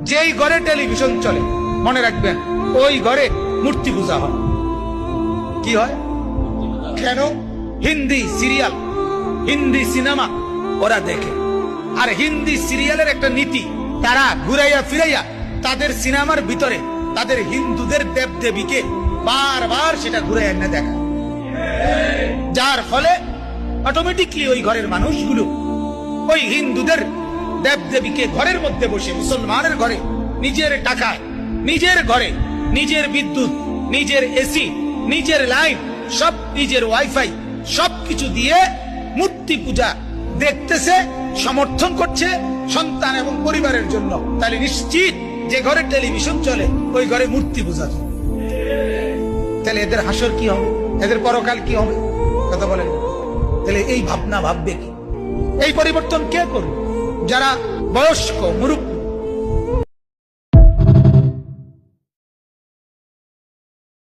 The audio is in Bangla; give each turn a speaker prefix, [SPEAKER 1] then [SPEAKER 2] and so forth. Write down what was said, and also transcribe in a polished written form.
[SPEAKER 1] যেই ঘরে টেলিভিশন চলে মনে রাখবেন ওই ঘরে মূর্তি পূজা হয়। কি হয়? কেন? হিন্দি সিরিয়াল, হিন্দি সিনেমা ওরা দেখে। আর হিন্দি সিরিয়ালের একটা নীতি, তারা ঘুরাইয়া ফিরাইয়া তাদের সিনেমার ভিতরে তাদের হিন্দুদের দেব দেবীকে বারবার সেটা ঘুরাইয়া এনে দেখা, যার ফলে অটোমেটিকলি ওই ঘরের মানুষগুলো ওই হিন্দুদের দেব দেবীকে ঘরের মধ্যে বসে, মুসলমানের ঘরে নিজের টাকায়, নিজের ঘরে নিজের বিদ্যুৎ, নিজের এসি, নিজের লাইন, সব নিজের ওয়াইফাই, সবকিছু দিয়ে মূর্তি পূজা দেখতেছে, সমর্থন করছে সন্তান এবং পরিবারের জন্য। তাহলে নিশ্চিত যে ঘরে টেলিভিশন চলে ওই ঘরে মূর্তি পূজা চলে। তাহলে এদের হাসর কি হবে? এদের পরকাল কি হবে? কথা বলেন। তাহলে এই ভাবনা ভাববে কি? এই পরিবর্তন কে করবে? যারা বয়স্ক মুরুব্বি